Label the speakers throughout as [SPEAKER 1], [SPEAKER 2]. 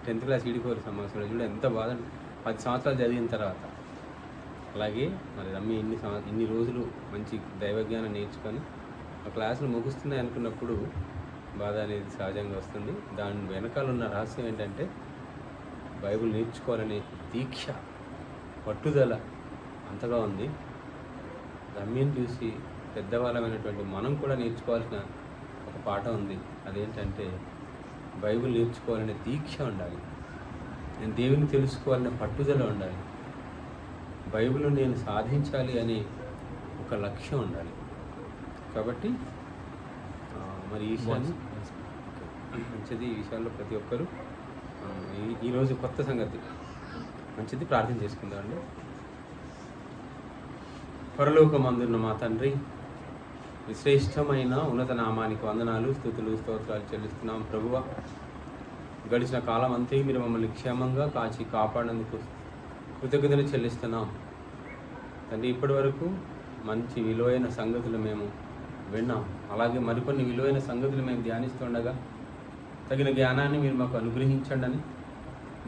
[SPEAKER 1] 10th class ఈడిపోరు సంవత్సరాలు చూడ ఎంత బాధ 10 సంవత్సరాలు చదివిన తర్వాత. అలాగే మరి రమ్మి ఇన్ని రోజులు మంచి దైవజ్ఞానం నేర్చుకొని ఆ క్లాసులు ముగుస్తున్నాయి అనుకున్నప్పుడు బాధ అనేది సహజంగా వస్తుంది. దాని వెనకాల ఉన్న రహస్యం ఏంటంటే బైబిల్ నేర్చుకోవాలనే దీక్ష, పట్టుదల అంతగా ఉంది. రమ్మిని చూసి పెద్దవాళ్ళమైనటువంటి మనం కూడా నేర్చుకోవాల్సిన ఒక పాఠం ఉంది. అదేంటంటే బైబిల్ నేర్చుకోవాలనే దీక్ష ఉండాలి, నేను దేవుని తెలుసుకోవాలనే పట్టుదల ఉండాలి, బైబిల్ నేను సాధించాలి అనే ఒక లక్ష్యం ఉండాలి. కాబట్టి మరి ఈ విషయాన్ని మంచిది, ఈ విషయాల్లో ప్రతి ఒక్కరూ ఈరోజు కొత్త సంగతి మంచిది ప్రార్థన చేసుకుందామండి. పరలోకమందున్న మా తండ్రి, శ్రేష్టమైన ఉన్నత నామానికి వందనాలు, స్తుతులు, స్తోత్రాలు చెల్లిస్తున్నాం ప్రభువా. గడిచిన కాలం అంతే మీరు మమ్మల్ని క్షేమంగా కాచి కాపాడినందుకు కృతజ్ఞతలు చెల్లిస్తున్నాం తండ్రి. ఇప్పటి వరకు మంచి విలువైన సంగతులు మేము విన్నాం. అలాగే మరికొన్ని విలువైన సంగతులు మేము ధ్యానిస్తుండగా తగిన జ్ఞానాన్ని మీరు మాకు అనుగ్రహించండి అని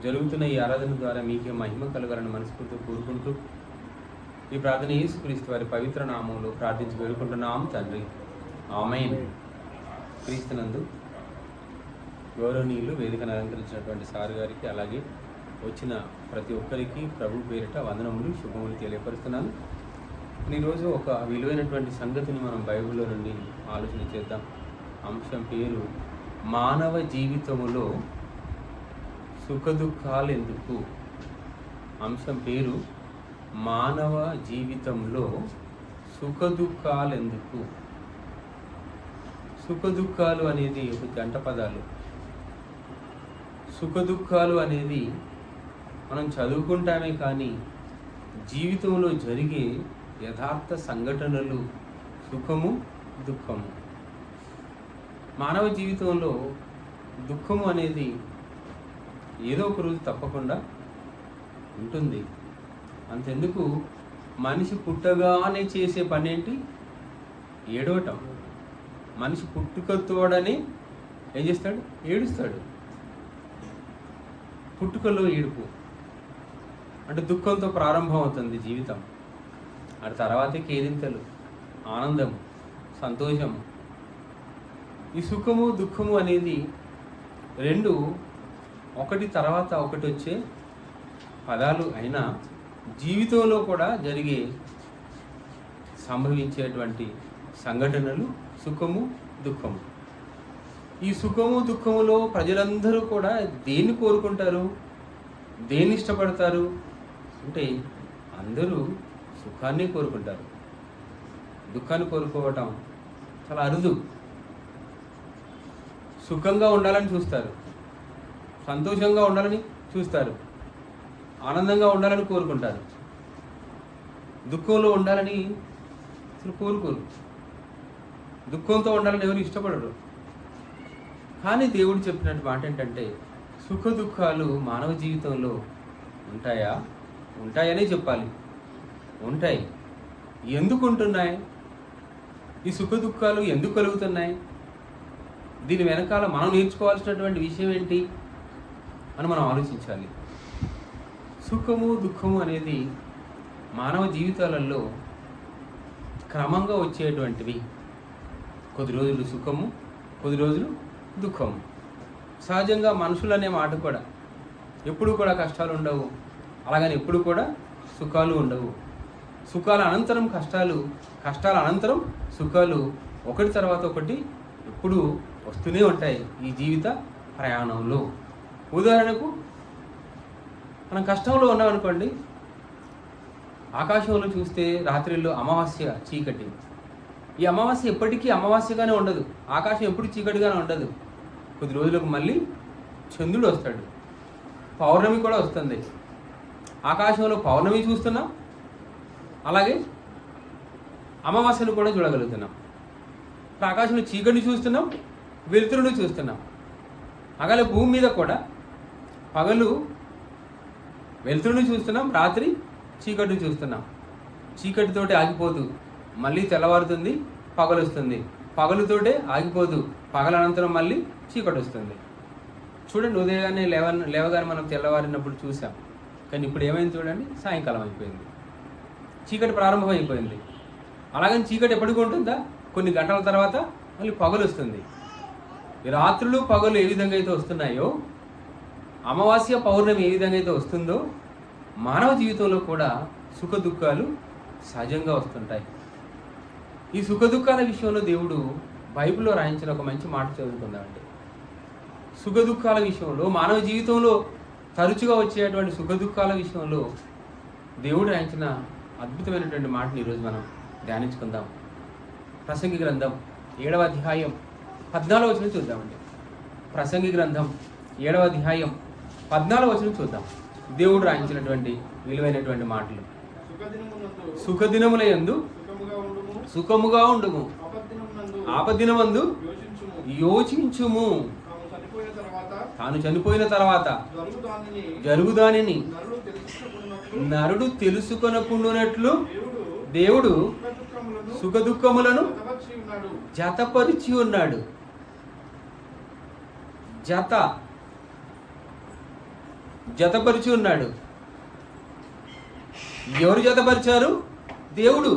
[SPEAKER 1] జరుగుతున్న ఈ ఆరాధన ద్వారా మీకే మహిమ కలగాలని మనస్ఫూర్తిగా కోరుకుంటూ ఈ ప్రార్థన యేసుక్రీస్తు వారి పవిత్ర నామంలో ప్రార్థించి వేడుకుంటున్నాం తండ్రి, ఆమేన్. క్రీస్తునందు గౌరవనీయులు, వేదికను అలంకరించినటువంటి సార్ గారికి, అలాగే వచ్చిన ప్రతి ఒక్కరికి ప్రభు పేరిట వందనములు, శుభములు తెలియపరుస్తున్నాను. ఈరోజు ఒక విలువైనటువంటి సంగతిని మనం బైబిల్లో నుండి ఆలోచన చేద్దాం. అంశం పేరు మానవ జీవితములో సుఖదుఖాలు ఎందుకు. అంశం పేరు మానవ జీవితంలో సుఖదుఖాలు ఎందుకు. సుఖదుఖాలు అనేది ఒక జంట పదాలు. సుఖదుఖాలు అనేది మనం చదువుకుంటామే కానీ జీవితంలో జరిగే యథార్థ సంఘటనలు సుఖము, దుఃఖము. మానవ జీవితంలో దుఃఖము అనేది ఏదో ఒక రోజు తప్పకుండా ఉంటుంది. అంతెందుకు మనిషి పుట్టగానే చేసే పని ఏంటి? ఏడవటం. మనిషి పుట్టుకతోడని ఏం చేస్తాడు? ఏడుస్తాడు. పుట్టుకలో ఏడుపు అంటే దుఃఖంతో ప్రారంభం అవుతుంది జీవితం. ఆ తర్వాతే కేరింతలు, ఆనందం, సంతోషము. ఈ సుఖము, దుఃఖము అనేది రెండు ఒకటి తర్వాత ఒకటి వచ్చే పదాలు అయినా జీవితంలో కూడా జరిగే సంభవించేటువంటి సంఘటనలు సుఖము, దుఃఖము. ఈ సుఖము, దుఃఖములో ప్రజలందరూ కూడా దేన్ని కోరుకుంటారు, దేన్ని ఇష్టపడతారు అంటే అందరూ సుఖాన్ని కోరుకుంటారు. దుఃఖాన్ని కోరుకోవటం చాలా అరుదు. సుఖంగా ఉండాలని చూస్తారు, సంతోషంగా ఉండాలని చూస్తారు, ఆనందంగా ఉండాలని కోరుకుంటారు. దుఃఖంలో ఉండాలని అసలు కోరుకోరు. దుఃఖంతో ఉండాలని ఎవరు ఇష్టపడరు. కానీ దేవుడు చెప్పినట్టు మాట ఏంటంటే సుఖ దుఃఖాలు మానవ జీవితంలో ఉంటాయా? ఉంటాయనే చెప్పాలి. ఉంటాయి. ఎందుకు ఉంటున్నాయి? ఈ సుఖ దుఃఖాలు ఎందుకు కలుగుతున్నాయి? దీని వెనకాల మనం నేర్చుకోవాల్సినటువంటి విషయం ఏంటి అని మనం ఆలోచించాలి. సుఖము, దుఃఖము అనేది మానవ జీవితాలలో క్రమంగా వచ్చేటువంటివి. కొద్ది రోజులు సుఖము, కొద్ది రోజులు దుఃఖము. సహజంగా మనుషులు అనే మాట కూడా ఎప్పుడు కూడా కష్టాలు ఉండవు, అలాగని ఎప్పుడు కూడా సుఖాలు ఉండవు. సుఖాల అనంతరం కష్టాలు, కష్టాల అనంతరం సుఖాలు ఒకటి తర్వాత ఒకటి ఎప్పుడు వస్తూనే ఉంటాయి ఈ జీవిత ప్రయాణంలో. ఉదాహరణకు మనం కష్టంలో ఉన్నామనుకోండి, ఆకాశంలో చూస్తే రాత్రిలో అమావాస్య చీకటి. ఈ అమావాస్య ఎప్పటికీ అమావాస్యగానే ఉండదు, ఆకాశం ఎప్పుడు చీకటిగానే ఉండదు. కొద్ది రోజులకు మళ్ళీ చంద్రుడు వస్తాడు, పౌర్ణమి కూడా వస్తుంది. ఆకాశంలో పౌర్ణమి చూస్తున్నాం, అలాగే అమావాస్యను కూడా చూడగలుగుతున్నాం. ఆకాశంలో చీకటిని చూస్తున్నాం, వెలుతురును చూస్తున్నాం. అలాగే భూమి మీద కూడా పగలు వెలుతురుని చూస్తున్నాం, రాత్రి చీకటిని చూస్తున్నాం. చీకటితోటి ఆగిపోదు, మళ్ళీ తెల్లవారుతుంది, పగలు వస్తుంది. పగలుతోటే ఆగిపోదు, పగల అనంతరం మళ్ళీ చీకటి వస్తుంది. చూడండి, ఉదయాన్నే లేవగానే మనం తెల్లవారినప్పుడు చూసాం. కానీ ఇప్పుడు ఏమైంది చూడండి, సాయంకాలం అయిపోయింది, చీకటి ప్రారంభం అయిపోయింది. అలాగని చీకటి ఎప్పటికీ ఉంటుందా? కొన్ని గంటల తర్వాత మళ్ళీ పగలు వస్తుంది. ఈ రాత్రులు పగలు ఏ విధంగా అయితే వస్తున్నాయో, అమావాస్య పౌర్ణమి ఏ విధంగా అయితే వస్తుందో, మానవ జీవితంలో కూడా సుఖ దుఃఖాలు సహజంగా వస్తుంటాయి. ఈ సుఖ దుఃఖాల విషయంలో దేవుడు బైబిల్లో రాయించిన ఒక మంచి మాట చదువుకుందామండి. సుఖ దుఃఖాల విషయంలో, మానవ జీవితంలో తరచుగా వచ్చేటువంటి సుఖ దుఃఖాల విషయంలో దేవుడు రాయించిన అద్భుతమైనటువంటి మాటని ఈరోజు మనం ధ్యానించుకుందాం. ప్రసంగి గ్రంథం 7వ అధ్యాయం 14వ వచనం చూద్దామండి. ప్రసంగి గ్రంథం 7వ అధ్యాయం 14వ వచనం చూద్దాం. దేవుడు రాయించినటువంటి విలువైనటువంటి మాటలు. సుఖదినముల యందు సుఖముగా ఉండుము, ఆపదినమందు యోచించుము. తాను చనిపోయిన తర్వాత జరుగుదానిని నరుడు తెలుసుకొనకుండునట్లు దేవుడు సుఖ దుఃఖములను జతపరిచి ఉన్నాడు. జతపరిచి ఉన్నాడు. ఎవరు జతపరిచారు? దేవుడు.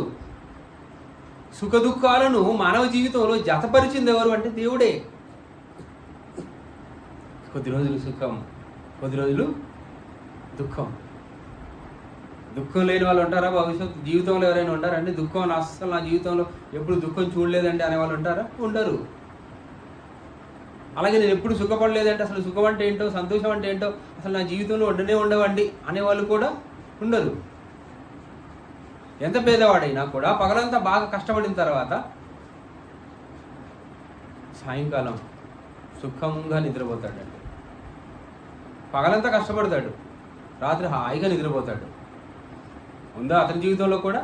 [SPEAKER 1] సుఖ దుఃఖాలను మానవ జీవితంలో జతపరిచింది ఎవరు అంటే దేవుడే. కొద్ది రోజులు సుఖం, కొద్ది రోజులు దుఃఖం. దుఃఖం లేని వాళ్ళు ఉంటారా? భవిష్యత్తు జీవితంలో ఎవరైనా ఉంటారంటే దుఃఖం అస్సలు నా జీవితంలో ఎప్పుడు దుఃఖం చూడలేదంటే అనేవాళ్ళు ఉంటారా? ఉండరు. అలాగే నేను ఎప్పుడు సుఖపడలేదంటే, అసలు సుఖం అంటే ఏంటో, సంతోషం అంటే ఏంటో అసలు నా జీవితంలో ఉండవండి అనేవాళ్ళు కూడా ఉండరు. ఎంత పేదవాడైనా కూడా పగలంతా బాగా కష్టపడిన తర్వాత సాయంకాలం సుఖంగా నిద్రపోతాడండి. పగలంతా కష్టపడతాడు, రాత్రి హాయిగా నిద్రపోతాడు. ఉందా అతని జీవితంలో కూడా?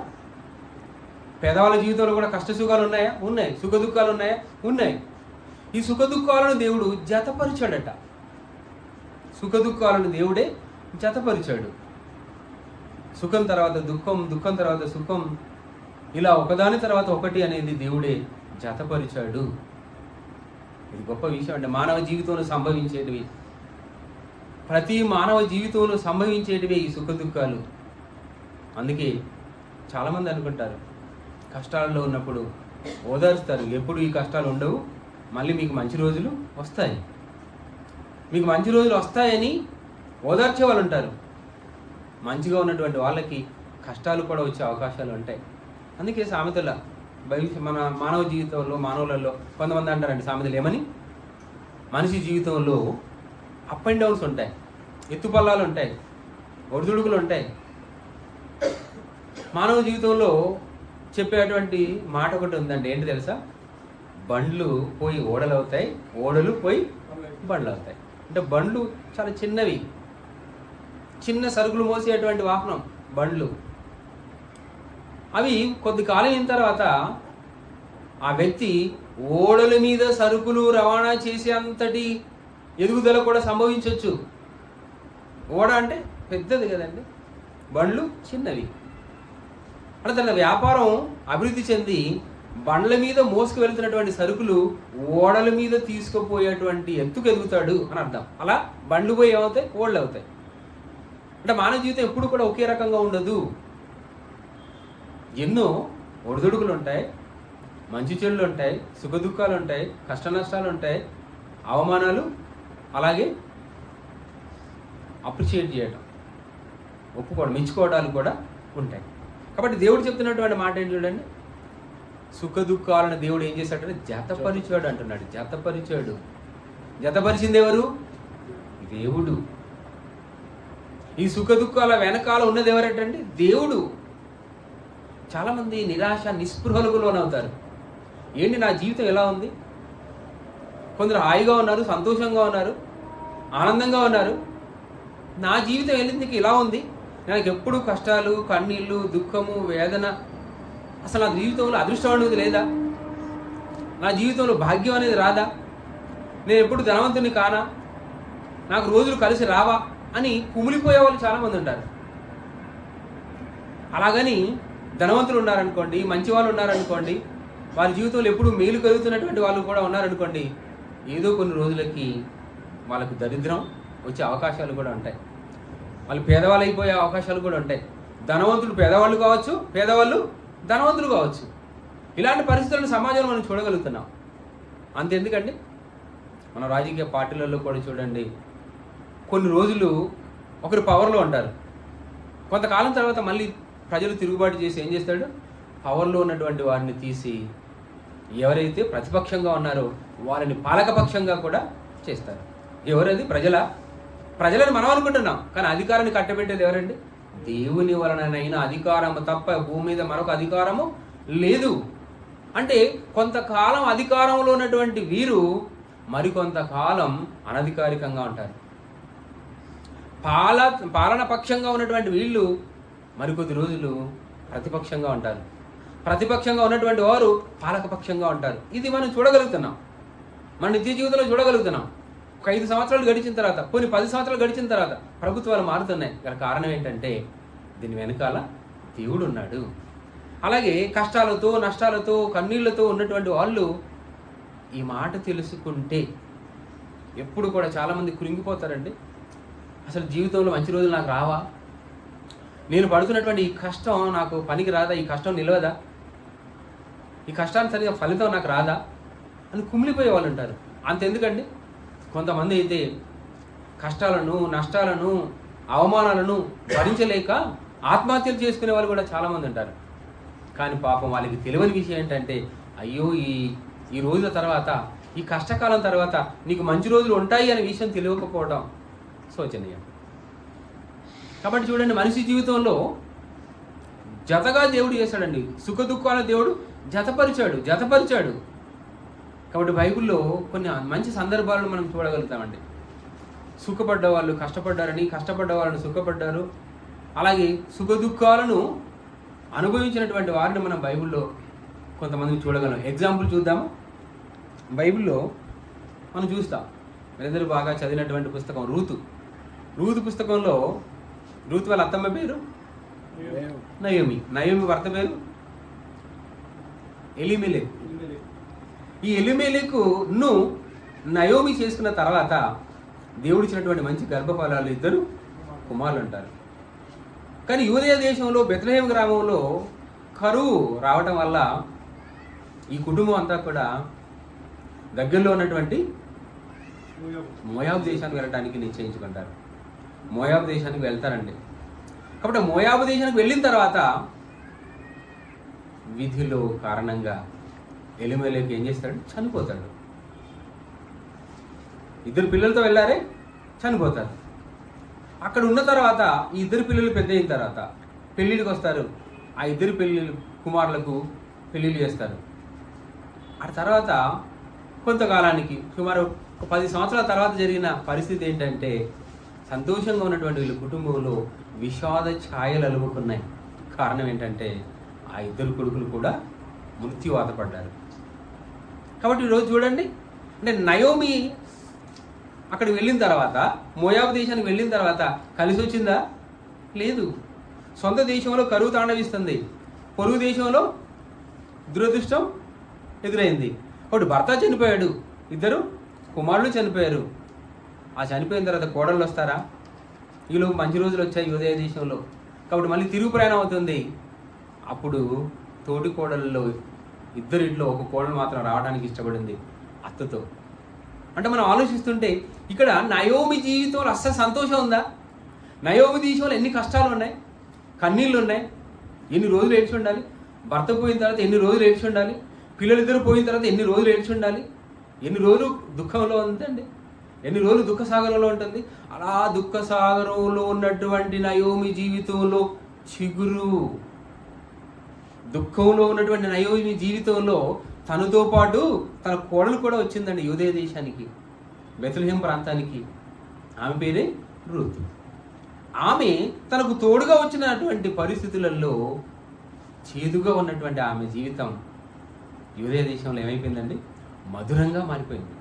[SPEAKER 1] పేదవాళ్ళ జీవితంలో కూడా కష్ట సుఖాలు ఉన్నాయా? ఉన్నాయి. సుఖ దుఃఖాలు ఉన్నాయా? ఉన్నాయి. ఈ సుఖ దుఃఖాలను దేవుడు జతపరిచాడట. సుఖ దుఃఖాలను దేవుడే జతపరిచాడు. సుఖం తర్వాత దుఃఖం, దుఃఖం తర్వాత సుఖం, ఇలా ఒకదాని తర్వాత ఒకటి అనేది దేవుడే జతపరిచాడు. ఇది గొప్ప విషయం అండి. మానవ జీవితంలో సంభవించేటివి, ప్రతి మానవ జీవితంలో సంభవించేటివే ఈ సుఖ దుఃఖాలు. అందుకే చాలామంది అనుకుంటారు, కష్టాల్లో ఉన్నప్పుడు ఓదారుస్తారు, ఎప్పుడు ఈ కష్టాలు ఉండవు, మళ్ళీ మీకు మంచి రోజులు వస్తాయి, మీకు మంచి రోజులు వస్తాయని ఓదార్చే వాళ్ళు ఉంటారు. మంచిగా ఉన్నటువంటి వాళ్ళకి కష్టాలు కూడా వచ్చే అవకాశాలు ఉంటాయి. అందుకే సామెతల మన మానవ జీవితంలో, మానవులలో కొంతమంది అంటారండి సామెతలు ఏమని, మనిషి జీవితంలో అప్ అండ్ డౌన్స్ ఉంటాయి, ఎత్తుపల్లాలు ఉంటాయి, ఒడిదుడుకులు ఉంటాయి. మానవ జీవితంలో చెప్పేటువంటి మాట ఒకటి ఉందండి. ఏంటి తెలుసా? బండ్లు పోయి ఓడలు అవుతాయి, ఓడలు పోయి బండ్లు అవుతాయి. అంటే బండ్లు చాలా చిన్నవి, చిన్న సరుకులు మోసేటువంటి వాహనం బండ్లు. అవి కొద్ది కాలం అయిన తర్వాత ఆ వ్యక్తి ఓడల మీద సరుకులు రవాణా చేసే అంతటి ఎదుగుదల కూడా సంభవించవచ్చు. ఓడ అంటే పెద్దది కదండి, బండ్లు చిన్నవి. అంటే తన వ్యాపారం అభివృద్ధి చెంది బండ్ల మీద మోసుకు వెళ్తున్నటువంటి సరుకులు ఓడల మీద తీసుకుపోయేటువంటి ఎత్తుకు ఎదుగుతాడు అని అర్థం. అలా బండ్లు పోయి ఏమవుతాయి? ఓడలు అవుతాయి. అంటే మానవ జీవితం ఎప్పుడు కూడా ఒకే రకంగా ఉండదు. ఎన్నో ఒడిదుడుకులు ఉంటాయి, మంచి చెడులు ఉంటాయి, సుఖ దుఃఖాలు ఉంటాయి, కష్ట నష్టాలు ఉంటాయి, అవమానాలు, అలాగే అప్రిషియేట్ చేయడం, ఒప్పుకోవడం, మెచ్చుకోవడాలు కూడా ఉంటాయి. కాబట్టి దేవుడు చెప్తున్నటువంటి మాట ఏంటి చూడండి, సుఖ దుఃఖాలను దేవుడు ఏం చేశాడంటే జతపరిచాడు అంటున్నాడు. జతపరిచాడు. జతపరిచింది ఎవరు? దేవుడు. ఈ సుఖ దుఃఖాల వెనకాల ఉన్నది ఎవరంటే దేవుడు. చాలామంది నిరాశ నిస్పృహలకు లోనవుతారు. ఏంటి నా జీవితం ఎలా ఉంది? కొందరు హాయిగా ఉన్నారు, సంతోషంగా ఉన్నారు, ఆనందంగా ఉన్నారు. నా జీవితం ఎందుకు ఇలా ఉంది? నాకు ఎప్పుడు కష్టాలు, కన్నీళ్ళు, దుఃఖము, వేదన. అసలు నా జీవితంలో అదృష్టం అనేది లేదా? నా జీవితంలో భాగ్యం అనేది రాదా? నేను ఎప్పుడు ధనవంతుని కానా? నాకు రోజులు కలిసి రావా అని కుమిలిపోయే వాళ్ళు చాలామంది ఉంటారు. అలాగని ధనవంతులు ఉన్నారనుకోండి, మంచి వాళ్ళు ఉన్నారనుకోండి, వారి జీవితంలో ఎప్పుడు మేలు కలుగుతున్నటువంటి వాళ్ళు కూడా ఉన్నారనుకోండి, ఏదో కొన్ని రోజులకి వాళ్ళకు దరిద్రం వచ్చే అవకాశాలు కూడా ఉంటాయి. వాళ్ళు పేదవాళ్ళు అయిపోయే అవకాశాలు కూడా ఉంటాయి. ధనవంతులు పేదవాళ్ళు కావచ్చు, పేదవాళ్ళు ధనవంతులు కావచ్చు. ఇలాంటి పరిస్థితులను సమాజంలో మనం చూడగలుగుతున్నాం. అంతెందుకండి, మన రాజకీయ పార్టీలలో కూడా చూడండి, కొన్ని రోజులు ఒకరు పవర్లో ఉంటారు, కొంతకాలం తర్వాత మళ్ళీ ప్రజలు తిరుగుబాటు చేసి ఏం చేస్తాడు, పవర్లో ఉన్నటువంటి వారిని తీసి ఎవరైతే ప్రతిపక్షంగా ఉన్నారో వారిని పాలకపక్షంగా కూడా చేస్తారు. ఎవరది? ప్రజలని మనం అనుకుంటున్నాం, కానీ అధికారాన్ని కట్టబెట్టేది ఎవరండి? దేవుని వలనైనా అధికారము తప్ప భూమి మీద మరొక అధికారము లేదు. అంటే కొంతకాలం అధికారంలో ఉన్నటువంటి వీరు మరికొంతకాలం అనధికారికంగా ఉంటారు. పాలన పక్షంగా ఉన్నటువంటి వీళ్ళు మరికొద్ది రోజులు ప్రతిపక్షంగా ఉంటారు. ప్రతిపక్షంగా ఉన్నటువంటి వారు పాలకపక్షంగా ఉంటారు. ఇది మనం చూడగలుగుతున్నాం, మన నిత్య జీవితంలో చూడగలుగుతున్నాం. ఒక 5 సంవత్సరాలు గడిచిన తర్వాత, కొన్ని 10 సంవత్సరాలు గడిచిన తర్వాత ప్రభుత్వాలు మారుతున్నాయి. గల కారణం ఏంటంటే దీని వెనకాల దేవుడు ఉన్నాడు. అలాగే కష్టాలతో, నష్టాలతో, కన్నీళ్లతో ఉన్నటువంటి వాళ్ళు ఈ మాట తెలుసుకుంటే, ఎప్పుడు కూడా చాలామంది కృంగిపోతారండి. అసలు జీవితంలో మంచి రోజులు నాకు రావా, నేను పడుతున్నటువంటి ఈ కష్టం నాకు పనికి రాదా, ఈ కష్టం నిలవదా, ఈ కష్టానికి సరిగా ఫలితం నాకు రాదా అని కుమిలిపోయే వాళ్ళు ఉంటారు. అంతెందుకండి, కొంతమంది అయితే కష్టాలను, నష్టాలను, అవమానాలను భరించలేక ఆత్మహత్యలు చేసుకునే వాళ్ళు కూడా చాలామంది ఉంటారు. కానీ పాపం వాళ్ళకి తెలియని విషయం ఏంటంటే, అయ్యో ఈ రోజుల తర్వాత, ఈ కష్టకాలం తర్వాత నీకు మంచి రోజులు ఉంటాయి అనే విషయం తెలియకపోవడం శోచనీయం. కాబట్టి చూడండి, మనిషి జీవితంలో జతగా దేవుడు చేశాడండి. సుఖ దుఃఖాల దేవుడు జతపరిచాడు. కాబట్టి బైబిల్లో కొన్ని మంచి సందర్భాలను మనం చూడగలుగుతామండి. సుఖపడ్డ వాళ్ళు కష్టపడ్డారని, కష్టపడ్డ వాళ్ళని సుఖపడ్డారు. అలాగే సుఖ దుఃఖాలను అనుభవించినటువంటి వారిని మనం బైబిల్లో కొంతమందిని చూడగలం. ఎగ్జాంపుల్ చూద్దాము. బైబిల్లో మనం చూస్తాం, మీరందరూ బాగా చదివినటువంటి పుస్తకం రూతు పుస్తకంలో రూతు వాళ్ళ అత్తమ్మ పేరు నయోమి భర్త పేరు ఎలీమెలెకు. ఈ ఎలీమెలెకును నయోమి చేసుకున్న తర్వాత దేవుడిచ్చినటువంటి మంచి గర్భఫలాలు 2 కుమారులు అంటారు. కానీ యూదయ దేశంలో బెత్లెహేం గ్రామంలో కరువు రావటం వల్ల ఈ కుటుంబం అంతా కూడా దగ్గరలో ఉన్నటువంటి మోయాబు దేశానికి వెళ్ళడానికి నిశ్చయించుకుంటారు. మోయాబు దేశానికి వెళ్తారండి. కాబట్టి మోయాబు దేశానికి వెళ్ళిన తర్వాత విధిలో కారణంగా ఎలీమెలెకు ఏం చేస్తాడు, చనిపోతాడు. 2 పిల్లలతో వెళ్ళారే, చనిపోతారు. అక్కడ ఉన్న తర్వాత ఈ 2 పిల్లలు పెద్ద అయిన తర్వాత పెళ్ళిళ్ళకి వస్తారు. ఆ 2 కుమారులకు పెళ్ళిళ్ళు చేస్తారు. ఆ తర్వాత కొంతకాలానికి సుమారు 10 సంవత్సరాల తర్వాత జరిగిన పరిస్థితి ఏంటంటే, సంతోషంగా ఉన్నటువంటి వీళ్ళ కుటుంబంలో విషాద ఛాయలు అలుముకున్నాయి. కారణం ఏంటంటే ఆ 2 కొడుకులు కూడా మృత్యువాత పడ్డారు. కాబట్టి ఈరోజు చూడండి, అంటే నయోమి అక్కడికి వెళ్ళిన తర్వాత, మోయాబు దేశానికి వెళ్ళిన తర్వాత కలిసి వచ్చిందా? లేదు. సొంత దేశంలో కరువు తాండవిస్తుంది, పొరుగు దేశంలో దురదృష్టం ఎదురైంది. ఒకటి భర్త చనిపోయాడు, 2 కుమారులు చనిపోయారు. ఆ చనిపోయిన తర్వాత కోడళ్ళు వస్తారా? ఈలోపు మంచి రోజులు వచ్చాయి యూదయ దేశంలో. కాబట్టి మళ్ళీ తిరుగు ప్రయాణం అవుతుంది. అప్పుడు తోటి కోడళ్ళలో 2 ఇంట్లో ఒక కోడలు మాత్రం రావడానికి ఇష్టపడింది అత్తతో. అంటే మనం ఆలోచిస్తుంటే ఇక్కడ నయోమి జీవితంలో అస్సలు సంతోషం ఉందా? నయోమి జీవితంలో ఎన్ని కష్టాలు ఉన్నాయి, కన్నీళ్ళు ఉన్నాయి. ఎన్ని రోజులు ఏడ్చి ఉండాలి? భర్త పోయిన తర్వాత ఎన్ని రోజులు ఏడ్చి ఉండాలి? పిల్లలిద్దరు పోయిన తర్వాత ఎన్ని రోజులు ఏడ్చి ఉండాలి? ఎన్ని రోజులు దుఃఖంలో ఉందండి, ఎన్ని రోజులు దుఃఖ సాగరంలో ఉంటుంది. అలా దుఃఖ సాగరంలో ఉన్నటువంటి నయోమి జీవితంలో చిగురు, దుఃఖంలో ఉన్నటువంటి నయోమి జీవితంలో తనతో పాటు తన కోడలు కూడా వచ్చిందండి యూదయ దేశానికి, బెత్లెహేం ప్రాంతానికి. ఆమె పేరే రూతు. ఆమె తనకు తోడుగా వచ్చినటువంటి పరిస్థితులలో చేదుగా ఉన్నటువంటి ఆమె జీవితం యూదయ దేశంలో ఏమైపోయిందండి, మధురంగా మారిపోయింది.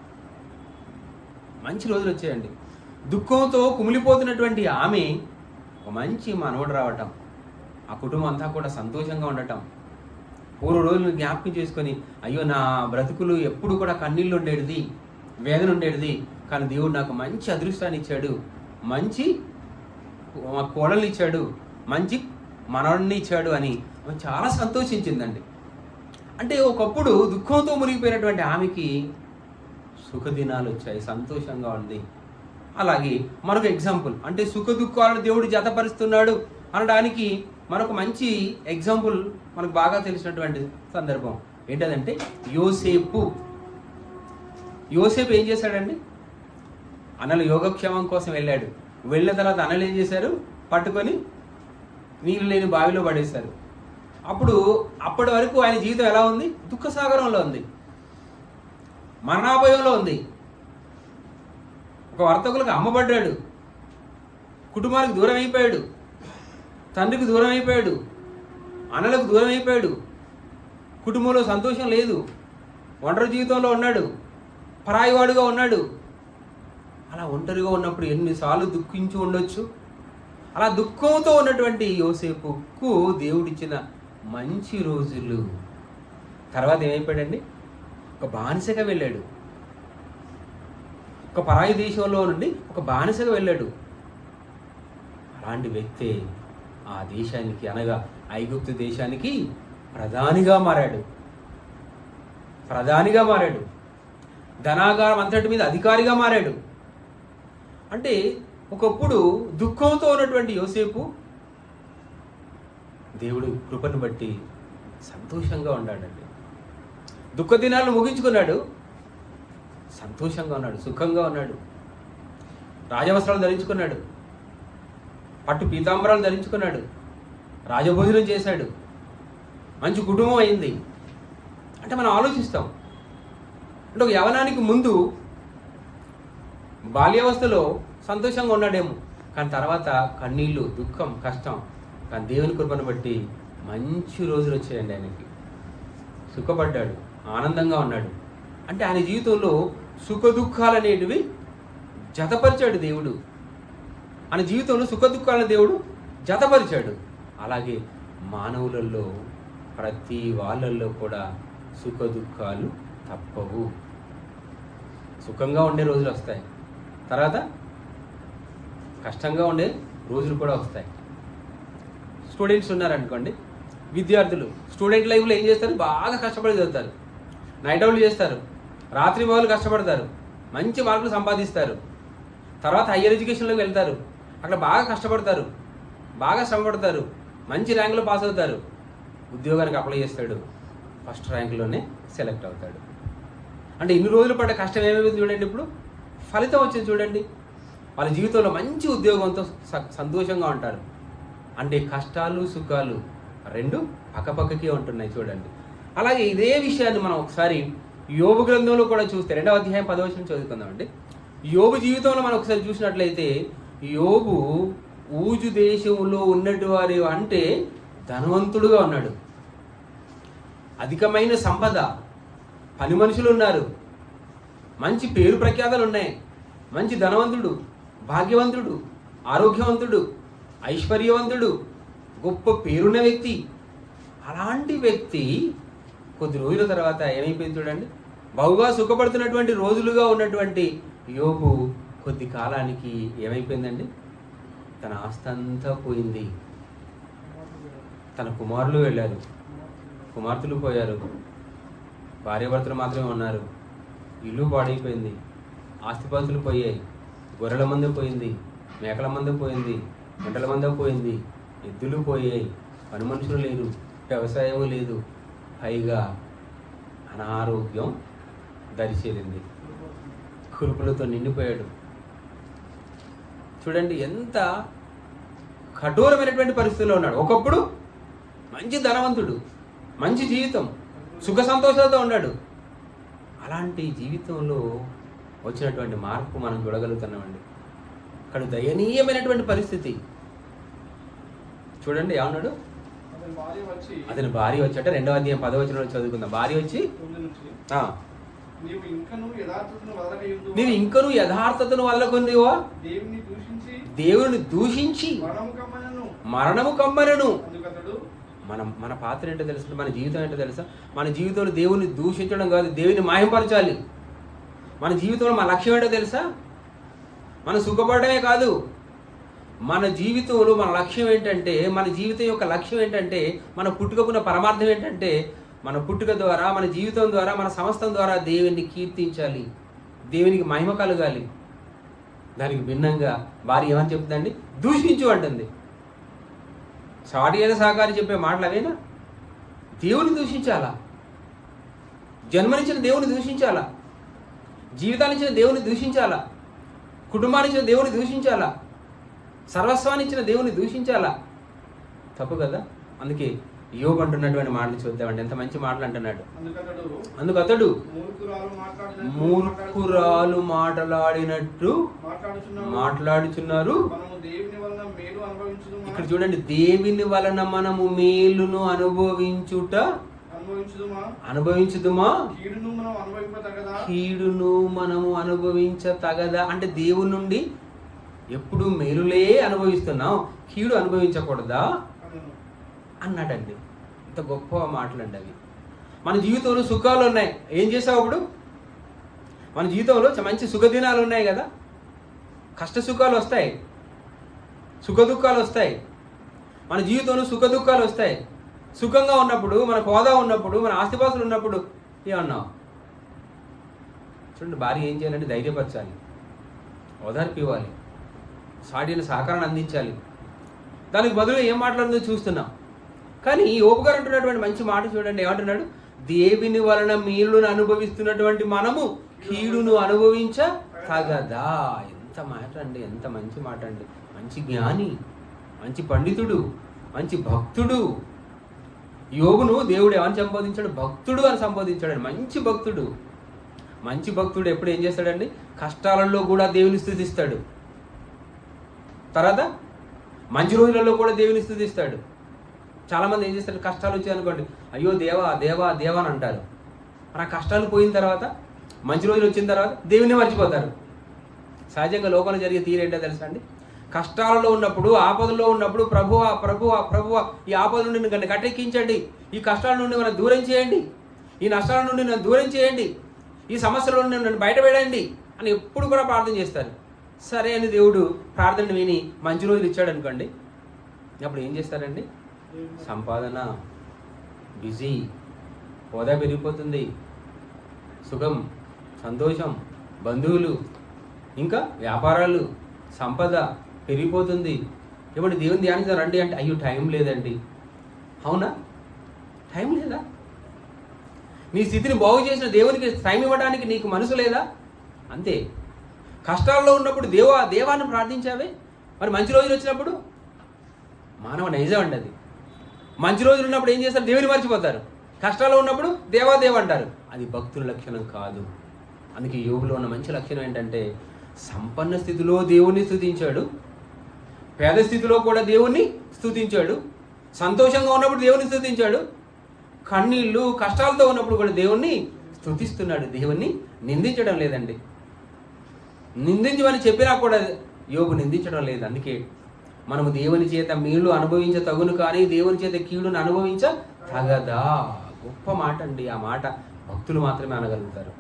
[SPEAKER 1] మంచి రోజులు వచ్చాయండి. దుఃఖంతో కుమిలిపోతున్నటువంటి ఆమె ఒక మంచి మనవడు రావటం, ఆ కుటుంబం అంతా కూడా సంతోషంగా ఉండటం, పూర్వ రోజులను జ్ఞాపకం చేసుకొని, అయ్యో నా బ్రతుకులు ఎప్పుడు కూడా కన్నీళ్ళు ఉండేది, వేదన ఉండేది, కానీ దేవుడు నాకు మంచి అదృష్టాన్ని ఇచ్చాడు, మంచి కోడల్ని ఇచ్చాడు, మంచి మనవడిని ఇచ్చాడు అని ఆమె చాలా సంతోషించిందండి. అంటే ఒకప్పుడు దుఃఖంతో మునిగిపోయినటువంటి ఆమెకి సుఖదినాలు వచ్చాయి, సంతోషంగా ఉంది. అలాగే మరొక ఎగ్జాంపుల్, అంటే సుఖ దుఃఖాలను దేవుడు జతపరుస్తున్నాడు అనడానికి మరొక మంచి ఎగ్జాంపుల్ మనకు బాగా తెలిసినటువంటి సందర్భం ఏంటంటే యోసేపు. యోసేపు ఏం చేశాడండి? అన్నలు యోగక్షేమం కోసం వెళ్ళాడు. వెళ్ళిన తర్వాత అన్నలు ఏం చేశారు? పట్టుకొని నీళ్ళు లేని బావిలో పడేశారు. అప్పటి వరకు ఆయన జీవితం ఎలా ఉంది? దుఃఖసాగరంలో ఉంది, మరణాభయంలో ఉంది. ఒక వర్తకులకు అమ్మబడ్డాడు, కుటుంబానికి దూరం అయిపోయాడు, తండ్రికి దూరం అయిపోయాడు, అన్నలకు దూరం అయిపోయాడు, కుటుంబంలో సంతోషం లేదు, ఒంటరి జీవితంలో ఉన్నాడు, పరాయివాడుగా ఉన్నాడు. అలా ఒంటరిగా ఉన్నప్పుడు ఎన్నిసార్లు దుఃఖించి ఉండొచ్చు. అలా దుఃఖంతో ఉన్నటువంటి యోసేపుకు దేవుడిచ్చిన మంచి రోజులు. తర్వాత ఏమైపోయాడండి? ఒక బానిసగా వెళ్ళాడు. ఒక పరాయి దేశంలో నుండి ఒక బానిసగా వెళ్ళాడు. అలాంటి వ్యక్తే ఆ దేశానికి, అనగా ఐగుప్తు దేశానికి ప్రధానిగా మారాడు. ధనాగారం అంతటి మీద అధికారిగా మారాడు. అంటే ఒకప్పుడు దుఃఖంతో ఉన్నటువంటి యోసేపు దేవుడు కృపను బట్టి సంతోషంగా ఉన్నాడండి. దుఃఖ దినాలను ముగించుకున్నాడు, సంతోషంగా ఉన్నాడు, సుఖంగా ఉన్నాడు. రాజవస్త్రాలు ధరించుకున్నాడు, పట్టు పీతాంబరాలు ధరించుకున్నాడు, రాజభోజనం చేశాడు, మంచి కుటుంబం అయింది. అంటే మనం ఆలోచిస్తాం, అంటే ఒక యవనానికి ముందు బాల్యావస్థలో సంతోషంగా ఉన్నాడేమో, కానీ తర్వాత కన్నీళ్ళు, దుఃఖం, కష్టం. కానీ దేవుని కృపను బట్టి మంచి రోజులు వచ్చాయండి. ఆయనకి సుఖపడ్డాడు, ఆనందంగా ఉన్నాడు. అంటే ఆయన జీవితంలో సుఖ దుఃఖాలు అనేటివి జతపరిచాడు దేవుడు. ఆయన జీవితంలో సుఖ దుఃఖాలను దేవుడు జతపరిచాడు. అలాగే మానవులలో ప్రతి వాళ్ళల్లో కూడా సుఖ దుఃఖాలు తప్పవు. సుఖంగా ఉండే రోజులు వస్తాయి, తర్వాత కష్టంగా ఉండే రోజులు కూడా వస్తాయి. స్టూడెంట్స్ ఉన్నారనుకోండి, విద్యార్థులు స్టూడెంట్ లైఫ్లో ఏం చేస్తారు? బాగా కష్టపడి చదువుతారు, నైట్ అవుట్లు చేస్తారు, రాత్రి పగలు కష్టపడతారు, మంచి మార్కులు సంపాదిస్తారు. తర్వాత హయ్యర్ ఎడ్యుకేషన్లోకి వెళ్తారు, అక్కడ బాగా కష్టపడతారు, బాగా శ్రమపడతారు, మంచి ర్యాంకులో పాస్ అవుతారు. ఉద్యోగానికి అప్లై చేస్తాడు, ఫస్ట్ ర్యాంకులోనే సెలెక్ట్ అవుతాడు. అంటే ఇన్ని రోజులు పడ్డ కష్టం ఏమైంది చూడండి, ఇప్పుడు ఫలితం వచ్చింది చూడండి. వాళ్ళ జీవితంలో మంచి ఉద్యోగంతో సంతోషంగా ఉంటారు. అంటే కష్టాలు సుఖాలు రెండు పక్కపక్కకే ఉంటున్నాయి చూడండి. అలాగే ఇదే విషయాన్ని మనం ఒకసారి యోబు గ్రంథంలో కూడా చూస్తే 2వ అధ్యాయం 10వ వచనం చదువుకుందామండి. యోబు జీవితంలో మనం ఒకసారి చూసినట్లయితే యోబు ఊజు దేశంలో ఉన్నట్టు వారి అంటే ధనవంతుడుగా ఉన్నాడు, అధికమైన సంపద, పని మనుషులు ఉన్నారు, మంచి పేరు ప్రఖ్యాతలు ఉన్నాయి, మంచి ధనవంతుడు, భాగ్యవంతుడు, ఆరోగ్యవంతుడు, ఐశ్వర్యవంతుడు, గొప్ప పేరున్న వ్యక్తి. అలాంటి వ్యక్తి కొద్ది రోజుల తర్వాత ఏమైపోయింది చూడండి. బహుగా సుఖపడుతున్నటువంటి రోజులుగా ఉన్నటువంటి యోబు కొద్ది కాలానికి ఏమైపోయిందండి? తన ఆస్తి అంతా పోయింది. తన కుమారులు వెళ్ళారు, కుమార్తెలు పోయారు, భార్యాభర్తలు మాత్రమే ఉన్నారు. ఇల్లు పాడైపోయింది, ఆస్తిపాస్తులు పోయాయి, గొర్రెల మంద పోయింది, మేకల మంద పోయింది, గంటల మంద పోయింది, ఎద్దులు పోయాయి, పని మనుషులు లేరు, వ్యవసాయం లేదు, పైగా అనారోగ్యం దరిచేరింది, కురుపులతో నిండిపోయాడు. చూడండి ఎంత కఠోరమైనటువంటి పరిస్థితుల్లో ఉన్నాడు. ఒకప్పుడు మంచి ధనవంతుడు, మంచి జీవితం, సుఖ సంతోషాలతో ఉన్నాడు. అలాంటి జీవితంలో వచ్చినటువంటి మార్పు మనం చూడగలుగుతున్నామండి. అక్కడ దయనీయమైనటువంటి పరిస్థితి చూడండి. ఏమన్నాడు? అతని భార్య వచ్చి, అంటే 2వ అధ్యాయం 10వ వచనంలో చదువుకుందాం. భార్య వచ్చి నీవు ఇంకను యథార్థతను వదలకొనివా, దేవుని దూషించి మరణము కమ్మనను. మన పాత్ర ఏంటో తెలుసు, మన జీవితం ఏంటో తెలుసా? మన జీవితంలో దేవుని దూషించడం కాదు, దేవుని మాయంపరచాలి. మన జీవితంలో మన లక్ష్యం ఏంటో తెలుసా? మనం సుఖపడమే కాదు, మన జీవితంలో మన లక్ష్యం ఏంటంటే, మన జీవితం యొక్క లక్ష్యం ఏంటంటే, మన పుట్టుకకున్న పరమార్థం ఏంటంటే, మన పుట్టుక ద్వారా, మన జీవితం ద్వారా, మన సమస్తం ద్వారా దేవుని కీర్తించాలి, దేవునికి మహిమ కలగాలి. దానికి భిన్నంగా భార్య ఏమని చెప్తుందండి? దూషించు అంటుంది. సాటి అయిన సహకారి చెప్పే మాటలు అవేనా? దేవుని దూషించాలా? జన్మనిచ్చిన దేవుని దూషించాలా? జీవితాన్నిచ్చిన దేవుని దూషించాలా? కుటుంబాన్నిచ్చిన దేవుని దూషించాలా? సర్వస్వాన్ని ఇచ్చిన దేవుని దూషించాలా? తప్పు కదా. అందుకే యోబు అంటున్నటువంటి మాటలు చూద్దామండి. ఎంత మంచి మాటలు అంటున్నాడు. అందుకు అతడు మూర్ఖురాలు మాట్లాడినట్టు మాట్లాడుచున్నారు. ఇక్కడ చూడండి, దేవుని వలన మనము మేలును అనుభవించుదుమా, కీడును మనము అనుభవించతగదా. అంటే దేవుని నుండి ఎప్పుడు మేలులే అనుభవిస్తున్నాం, కీడు అనుభవించకూడదా అన్నాడండి. ఇంత గొప్ప మాటలండి అవి. మన జీవితంలో సుఖాలు ఉన్నాయి. ఏం చేసావు అప్పుడు? మన జీవితంలో మంచి సుఖదినాలు ఉన్నాయి కదా. కష్ట సుఖాలు వస్తాయి, సుఖ దుఃఖాలు వస్తాయి. మన జీవితంలో సుఖ దుఃఖాలు వస్తాయి. సుఖంగా ఉన్నప్పుడు, మనకు హోదా ఉన్నప్పుడు, మన ఆస్తిపాస్తులు ఉన్నప్పుడు ఏమన్నావు? చూడండి, భార్య ఏం చేయాలంటే ధైర్యపరచాలి, ఓదార్పు ఇవ్వాలి, సాటిన సహకారాన్ని అందించాలి. దానికి బదులు ఏం మాట్లాడుతుందో చూస్తున్నాం. కానీ యోబు గారు అంటున్నటువంటి మంచి మాట చూడండి. ఏమంటున్నాడు? దేవుని వలన మేలును అనుభవిస్తున్నటువంటి మనము కీడును అనుభవించతగదా. ఎంత మాట అండి, ఎంత మంచి మాట అండి. మంచి జ్ఞాని, మంచి పండితుడు, మంచి భక్తుడు. యోబును దేవుడు ఏమని సంబోధించాడు? భక్తుడు అని సంబోధించాడు. మంచి భక్తుడు. మంచి భక్తుడు ఎప్పుడు ఏం చేస్తాడండి? కష్టాలలో కూడా దేవుని స్తుతిస్తాడు. తర్వాత మంచి రోజులలో కూడా దేవుని స్తుతిస్తాడు. చాలామంది ఏం చేస్తారు? కష్టాలు వచ్చాయనుకోండి, అయ్యో దేవా దేవా దేవా అని అంటారు. మన కష్టాలు పోయిన తర్వాత, మంచి రోజులు వచ్చిన తర్వాత దేవుని మర్చిపోతారు. సహజంగా లోకంలో జరిగే తీరేంటో తెలుసా అండి? కష్టాలలో ఉన్నప్పుడు, ఆపదలో ఉన్నప్పుడు ప్రభువా ప్రభువా ప్రభువా ఈ ఆపద నుండి నన్ను గట్టెక్కించండి, ఈ కష్టాల నుండి నన్ను దూరం చేయండి, ఈ నష్టాల నుండి నన్ను దూరం చేయండి, ఈ సమస్యల నుండి నన్ను బయటపడండి అని ఎప్పుడు కూడా ప్రార్థన చేస్తారు. సరే అని దేవుడు ప్రార్థన విని మంచి రోజులు ఇచ్చాడు అనుకోండి, అప్పుడు ఏం చేస్తారండి? సంపాదన, బిజీ, హోదా పెరిగిపోతుంది, సుఖం, సంతోషం, బంధువులు, ఇంకా వ్యాపారాలు, సంపద పెరిగిపోతుంది. ఏమంటే దేవుని ధ్యానించారు రండి అంటే, అయ్యో టైం లేదండి. అవునా? టైం లేదా? నీ స్థితిని బాగు చేసిన దేవునికి టైం ఇవ్వడానికి నీకు మనసు లేదా? అంతే. కష్టాల్లో ఉన్నప్పుడు దేవాన్ని ప్రార్థించావే, మరి మంచి రోజులు వచ్చినప్పుడు మానవ నైజం అండి అది. మంచి రోజులు ఉన్నప్పుడు ఏం చేస్తారు? దేవుని మర్చిపోతారు. కష్టాల్లో ఉన్నప్పుడు దేవా అంటారు. అది భక్తుల లక్షణం కాదు. అందుకే యోబులో ఉన్న మంచి లక్షణం ఏంటంటే, సంపన్న స్థితిలో దేవుణ్ణి స్తుతించాడు, పేద స్థితిలో కూడా దేవుణ్ణి స్తుతించాడు, సంతోషంగా ఉన్నప్పుడు దేవుణ్ణి స్తుతించాడు, కన్నీళ్ళు కష్టాలతో ఉన్నప్పుడు కూడా దేవుణ్ణి స్తుతిస్తున్నాడు. దేవుణ్ణి నిందించడం లేదండి. నిందించమని చెప్పినా కూడా యోబు నిందించడం లేదు. అందుకే మనము దేవుని చేత మేలు అనుభవించ తగును, కానీ దేవుని చేత కీడును అనుభవించ తగదా. గొప్ప మాట అండి. ఆ మాట భక్తులు మాత్రమే అనగలుగుతారు.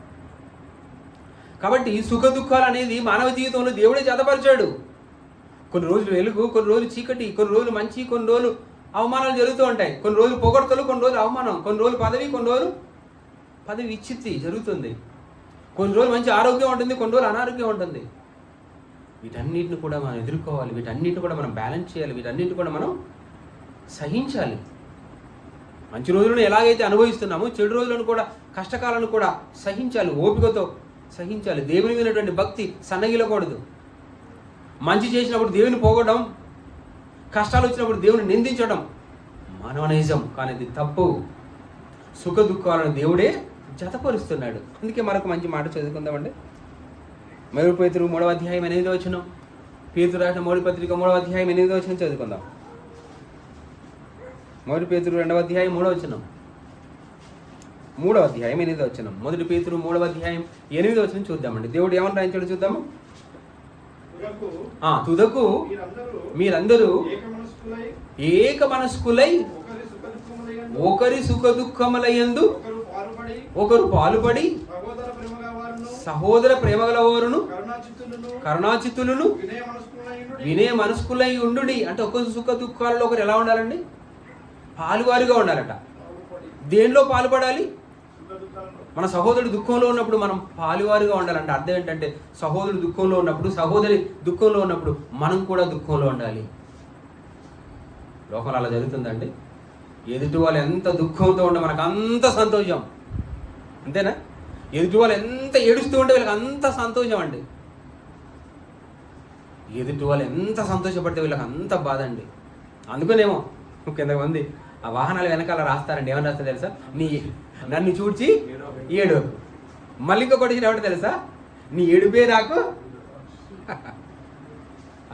[SPEAKER 1] కాబట్టి సుఖ దుఃఖాలు అనేది మానవ జీవితంలో దేవుడే జతపరిచాడు. కొన్ని రోజులు వెలుగు, కొన్ని రోజులు చీకటి, కొన్ని రోజులు మంచి, కొన్ని రోజులు అవమానాలు జరుగుతూ ఉంటాయి. కొన్ని రోజులు పొగడ్తలు, కొన్ని రోజులు అవమానం, కొన్ని రోజులు పదవి, కొన్ని రోజులు పదవి విచ్చిత్తి జరుగుతుంది. కొన్ని రోజులు మంచి ఆరోగ్యం ఉంటుంది, కొన్ని రోజులు అనారోగ్యం ఉంటుంది. వీటన్నిటిని కూడా మనం ఎదుర్కోవాలి, వీటన్నిటిని కూడా మనం బ్యాలెన్స్ చేయాలి, వీటన్నిటిని కూడా మనం సహించాలి. మంచి రోజులను ఎలాగైతే అనుభవిస్తున్నామో, చెడు రోజులను కూడా, కష్టకాలను కూడా సహించాలి, ఓపికతో సహించాలి. దేవుని మీదటువంటి భక్తి సన్నగిలకూడదు. మంచి చేసినప్పుడు దేవుని పోగొట్టడం, కష్టాలు వచ్చినప్పుడు దేవుని నిందించడం మానవ నైజం, కానీ ఇది తప్పు. సుఖ దుఃఖాలను దేవుడే జతపరుస్తున్నాడు. అందుకే మరొక మంచి మాట చదువుకుందామండి. 1 పేతురు 3వ అధ్యాయం 8వ వచనం. పేతురు రాసిన 3వ పత్రిక 3వ అధ్యాయం 8వ వచనం చదువుకుందాం. 1 పేతురు 2వ అధ్యాయం 3వ వచనం. 3వ అధ్యాయం 8వ వచనం. 1 పేతురు 3వ అధ్యాయం 8వ వచనం చూద్దామండి. దేవుడు ఏమని రాయించాడు చూద్దాము. తుదకు మీరందరూ ఏక మనస్కులై ఒకరి సుఖ దుఃఖములయందు ఒకరు పాలుపడి సహోదర ప్రేమ గలవారును కరుణాచిత్తులను వినయ మనస్కులై ఉండుడి. అంటే ఒక్కొక్క సుఖ దుఃఖాలలో ఒకరు ఎలా ఉండాలండి? పాలువారిగా ఉండాలట. దేనిలో పాల్పడాలి? మన సహోదరుడు దుఃఖంలో ఉన్నప్పుడు మనం పాలువారిగా ఉండాలంటే అర్థం ఏంటంటే సహోదరుడు దుఃఖంలో ఉన్నప్పుడు, సహోదరి దుఃఖంలో ఉన్నప్పుడు మనం కూడా దుఃఖంలో ఉండాలి. లోకంలో అలా జరుగుతుందండి. ఎదుటి వాళ్ళు ఎంత దుఃఖంతో ఉంటే మనకు అంత సంతోషం, అంతేనా? ఎదుటి వాళ్ళు ఎంత ఏడుస్తూ ఉంటే వీళ్ళకి అంత సంతోషం అండి. ఎదుటి వాళ్ళు ఎంత సంతోషపడితే వీళ్ళకి అంత బాధ అండి. అందుకనేమో కొంతమంది ఆ వాహనాల వెనకాల రాస్తారండి. ఏమని రాస్తారు తెలుసా? నన్ను చూడ్చి ఏడు. మళ్ళీ ఇంకొకటి ఏమంటే తెలుసా? నీ ఏడుపే రాకు,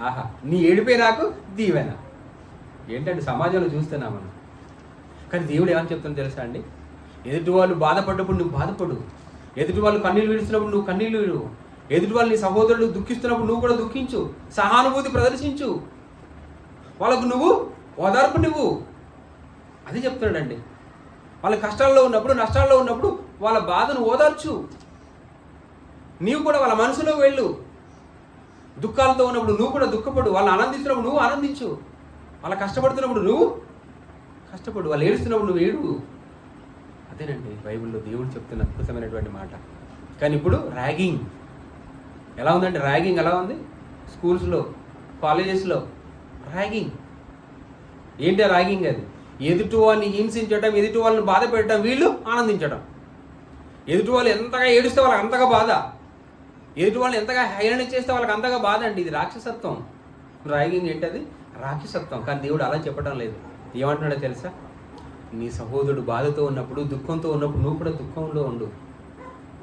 [SPEAKER 1] ఆహా నీ ఏడుపే రాకు దీవెన. ఏంటంటే సమాజంలో చూస్తున్నాం మనం. కానీ దేవుడు ఏమని చెప్తున్నా తెలుసా అండి? ఎదుటి వాళ్ళు బాధపడ్డప్పుడు నువ్వు బాధపడు, ఎదుటి వాళ్ళు కన్నీళ్ళు విడుస్తున్నప్పుడు నువ్వు కన్నీళ్ళు విడు, ఎదుటి వాళ్ళు నీ సహోదరుడు దుఃఖిస్తున్నప్పుడు నువ్వు కూడా దుఃఖించు, సహానుభూతి ప్రదర్శించు, వాళ్ళకు నువ్వు ఓదార్పు నువ్వు. అది చెప్తున్నాడండి. వాళ్ళ కష్టాల్లో ఉన్నప్పుడు, నష్టాల్లో ఉన్నప్పుడు వాళ్ళ బాధను ఓదార్చు. నీవు కూడా వాళ్ళ మనసులో వెళ్ళు. దుఃఖాలతో ఉన్నప్పుడు నువ్వు కూడా దుఃఖపడు, వాళ్ళు ఆనందిస్తున్నప్పుడు నువ్వు ఆనందించు, వాళ్ళ కష్టపడుతున్నప్పుడు నువ్వు కష్టపడు, వాళ్ళు ఏడుస్తున్నప్పుడు నువ్వు ఏడు. అదేనండి బైబిల్లో దేవుడు చెప్తున్న అద్భుతమైనటువంటి మాట. కానీ ఇప్పుడు ర్యాగింగ్ ఎలా ఉందండి? ర్యాగింగ్ ఎలా ఉంది? స్కూల్స్లో, కాలేజెస్లో ర్యాగింగ్. ఏంటి ఆ ర్యాగింగ్? అది ఎదుటి వాళ్ళని హింసించడం, ఎదుటి వాళ్ళని బాధ పెట్టడం, వీళ్ళు ఆనందించడం. ఎదుటి వాళ్ళు ఎంతగా ఏడుస్తే వాళ్ళకి అంతగా బాధ, ఎదుటి వాళ్ళని ఎంతగా హేళన చేస్తే వాళ్ళకి అంతగా బాధ అండి. ఇది రాక్షసత్వం. ర్యాగింగ్ ఏంటది? రాక్షసత్వం. కానీ దేవుడు అలా చెప్పడం లేదు. ఏమంటున్నాడో తెలుసా? నీ సహోదరుడు బాధతో ఉన్నప్పుడు, దుఃఖంతో ఉన్నప్పుడు నువ్వు కూడా దుఃఖంలో ఉండు.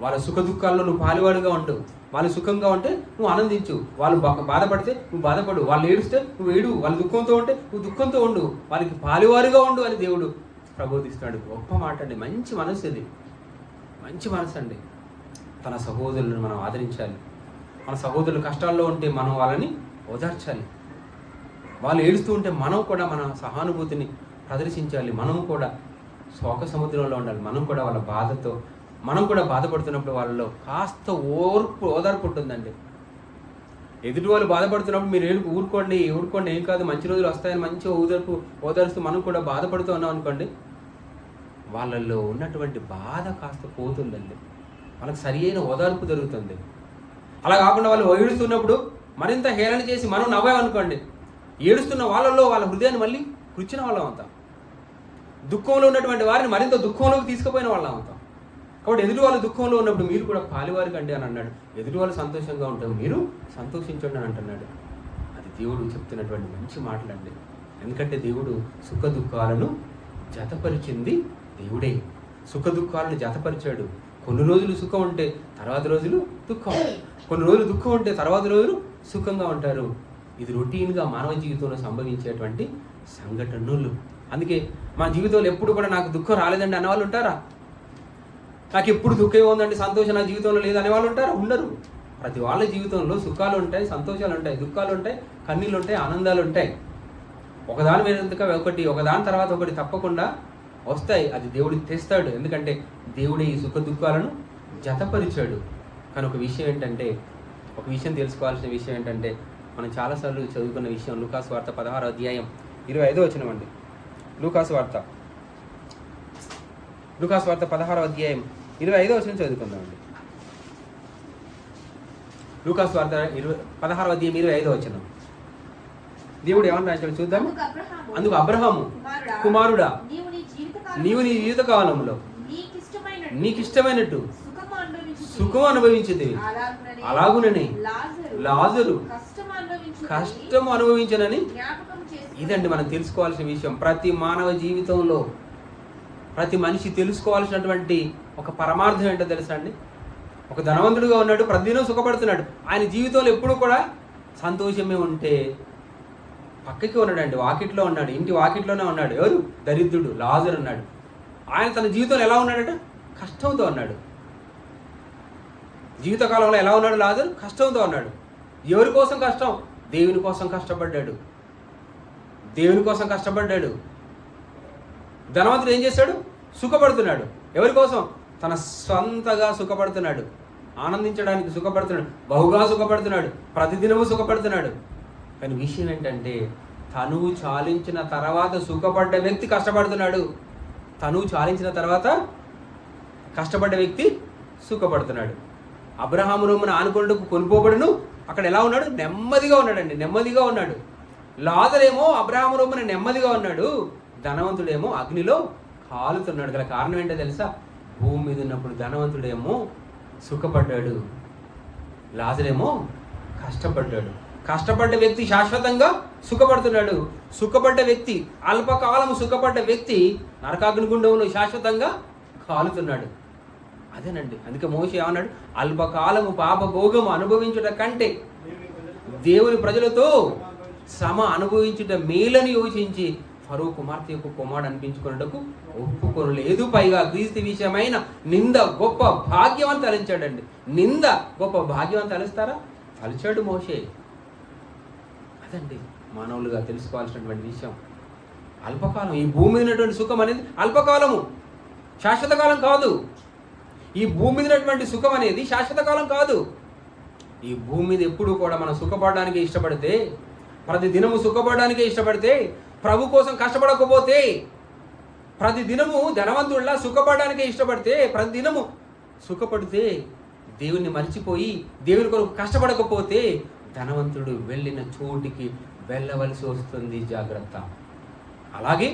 [SPEAKER 1] వాళ్ళ సుఖ దుఃఖాల్లో నువ్వు పాలువాడుగా ఉండు. వాళ్ళు సుఖంగా ఉంటే నువ్వు ఆనందించు, వాళ్ళు బాధపడితే నువ్వు బాధపడు, వాళ్ళు ఏడుస్తే నువ్వు ఏడు, వాళ్ళు దుఃఖంతో ఉంటే నువ్వు దుఃఖంతో ఉండు, వాళ్ళకి పాలువారుగా ఉండు అని దేవుడు ప్రబోధిస్తున్నాడు. గొప్ప మాట అండి. మంచి మనసు ఇది, మంచి మనసు అండి. తన సహోదరులను మనం ఆదరించాలి. మన సహోదరులు కష్టాల్లో ఉంటే మనం వాళ్ళని ఓదార్చాలి. వాళ్ళు ఏడుస్తూ ఉంటే మనం కూడా మన సహానుభూతిని ప్రదర్శించాలి. మనం కూడా శోక సముద్రంలో ఉండాలి. మనం కూడా వాళ్ళ బాధతో, మనం కూడా బాధపడుతున్నప్పుడు వాళ్ళలో కాస్త ఓదార్పు ఉంటుందండి. ఎదుటి వాళ్ళు బాధపడుతున్నప్పుడు మీరు ఊరుకోండి ఏం కాదు, మంచి రోజులు వస్తాయని మంచిగా ఓదారుస్తూ మనం కూడా బాధపడుతూ ఉన్నాం అనుకోండి, వాళ్ళల్లో ఉన్నటువంటి బాధ కాస్త పోతుందండి. వాళ్ళకి సరి అయిన ఓదార్పు జరుగుతుంది. అలా కాకుండా వాళ్ళు ఏడుస్తున్నప్పుడు మరింత హేళన చేసి మనం నవ్వామనుకోండి, ఏడుస్తున్న వాళ్ళల్లో వాళ్ళ హృదయాన్ని మళ్ళీ కృచ్చిన వాళ్ళం అవుతాం. దుఃఖంలో ఉన్నటువంటి వారిని మరింత దుఃఖంలోకి తీసుకుపోయిన వాళ్ళం అవుతాం. కాబట్టి ఎదుటి వాళ్ళు దుఃఖంలో ఉన్నప్పుడు మీరు కూడా పాలువారి కండి అని అన్నాడు. ఎదుటి వాళ్ళు సంతోషంగా ఉంటారు, మీరు సంతోషించండి అని అంటున్నాడు. అది దేవుడు చెప్తున్నటువంటి మంచి మాటలండి. ఎందుకంటే దేవుడు సుఖ దుఃఖాలను జతపరిచింది దేవుడే. సుఖ దుఃఖాలను జతపరిచాడు. కొన్ని రోజులు సుఖం ఉంటే తర్వాత రోజులు దుఃఖం, కొన్ని రోజులు దుఃఖం ఉంటే తర్వాత రోజులు సుఖంగా ఉంటారు. ఇది రొటీన్గా మానవ జీవితంలో సంభవించేటువంటి సంఘటనలు. అందుకే మా జీవితంలో ఎప్పుడు కూడా నాకు దుఃఖం రాలేదండి అన్నవాళ్ళు ఉంటారా? నాకు ఎప్పుడు దుఃఖం ఉందండి, సంతోషం నా జీవితంలో లేదు అనేవాళ్ళు ఉంటారా? ఉండరు. ప్రతి వాళ్ళ జీవితంలో సుఖాలు ఉంటాయి, సంతోషాలు ఉంటాయి, దుఃఖాలు ఉంటాయి, కన్నీళ్ళు ఉంటాయి, ఆనందాలు ఉంటాయి. ఒకదాని మీద ఒకదాని తర్వాత ఒకటి తప్పకుండా వస్తాయి. అది దేవుడు తెస్తాడు. ఎందుకంటే దేవుడే ఈ సుఖ దుఃఖాలను జతపరిచాడు. కానీ ఒక విషయం తెలుసుకోవాల్సిన విషయం ఏంటంటే మనం చాలాసార్లు చదువుకున్న విషయం లూకాసు వార్త 16వ అధ్యాయం 25వ వచనం అండి. లూకాసు వార్త 16వ అధ్యాయం 25వ వచనం చదువుకుందామండి. లూకాసు వార్త 16వ అధ్యాయం 25వ వచనం. దేవుడు ఏమన్నా రాశాడు చూద్దాము. అందుకు అబ్రహాము, కుమారుడా, నీవు నీ జీవిత కాలంలో నీకిష్టమైనట్టు సుఖం అనుభవించేది, అలాగునని లాజరు కష్టం అనుభవించనని. ఇదండి మనం తెలుసుకోవాల్సిన విషయం. ప్రతి మానవ జీవితంలో ప్రతి మనిషి తెలుసుకోవాల్సినటువంటి ఒక పరమార్థం ఏంటో తెలుసా అండి? ఒక ధనవంతుడుగా ఉన్నాడు, ప్రతిదినం సుఖపడుతున్నాడు, ఆయన జీవితంలో ఎప్పుడు కూడా సంతోషమే ఉంటే పక్కకి ఉన్నాడండి, వాకిట్లో ఉన్నాడు, ఇంటి వాకిట్లోనే ఉన్నాడు. ఎవరు? దరిద్రుడు లాజరు ఉన్నాడు. ఆయన తన జీవితంలో ఎలా ఉన్నాడట? కష్టంతో ఉన్నాడు. జీవితకాలంలో ఎలా ఉన్నాడు లాజరు? కష్టంతో ఉన్నాడు. ఎవరి కోసం కష్టం? దేవుని కోసం కష్టపడ్డాడు. ధనవంతుడు ఏం చేశాడు? సుఖపడుతున్నాడు. ఎవరి కోసం? తన స్వంతగా సుఖపడుతున్నాడు. ఆనందించడానికి సుఖపడుతున్నాడు, బహుగా సుఖపడుతున్నాడు, ప్రతిదినము సుఖపడుతున్నాడు. కానీ విషయం ఏంటంటే తనువు చాలించిన తర్వాత సుఖపడ్డ వ్యక్తి కష్టపడుతున్నాడు. తనువు చాలించిన తర్వాత కష్టపడ్డ వ్యక్తి సుఖపడుతున్నాడు. అబ్రహాము రొమ్మున ఆనుకొనుటకు కొనుపోబడును, అక్కడ ఎలా ఉన్నాడు? నెమ్మదిగా ఉన్నాడండి, నెమ్మదిగా ఉన్నాడు. లాజరేమో అబ్రహాము రొమ్మున నెమ్మదిగా ఉన్నాడు, ధనవంతుడేమో అగ్నిలో కాలుతున్నాడు. గల కారణం ఏంటో తెలుసా? భూమి మీద ఉన్నప్పుడు ధనవంతుడేమో సుఖపడ్డాడు, లాజరేమో కష్టపడ్డాడు. కష్టపడ్డ వ్యక్తి శాశ్వతంగా సుఖపడుతున్నాడు. సుఖపడ్డ వ్యక్తి, అల్పకాలము సుఖపడ్డ వ్యక్తి నరకాగ్నిగుండంలో శాశ్వతంగా కాలుతున్నాడు. అదేనండి, అందుకే మోషే ఏమన్నాడు? అల్పకాలము పాపభోగము అనుభవించుట కంటే దేవుని ప్రజలతో శ్రమ అనుభవించుట మేలని యోచించి ఫరో కుమార్తె యొక్క కుమారుడు అనిపించుకున్నటకు ఒప్పుకొనలేదు. పైగా క్రీస్తు విషయమైన నింద గొప్ప భాగ్యం అని తలించాడండి. నింద గొప్ప భాగ్యం అని తలుస్తారా? తలిచాడు మోషే. అదండి మానవులుగా తెలుసుకోవాల్సినటువంటి విషయం. అల్పకాలం, ఈ భూమి మీద ఉన్నటువంటి సుఖం అనేది అల్పకాలము, శాశ్వత కాలం కాదు. ఈ భూమి మీద ఉన్నటువంటి సుఖం అనేది శాశ్వత కాలం కాదు. ఈ భూమి మీద ఎప్పుడు కూడా మనం సుఖపడడానికి ఇష్టపడితే, ప్రతి దినము సుఖపడడానికి ఇష్టపడితే, ప్రభు కోసం కష్టపడకపోతే, ప్రతి దినము ధనవంతుడిలా సుఖపడడానికి ఇష్టపడితే, ప్రతి దినము సుఖపడితే, దేవుణ్ణి మర్చిపోయి దేవుని కొరకు కష్టపడకపోతే ధనవంతుడు వెళ్ళిన చోటికి వెళ్ళవలసి వస్తుంది. జాగ్రత్త. అలాగే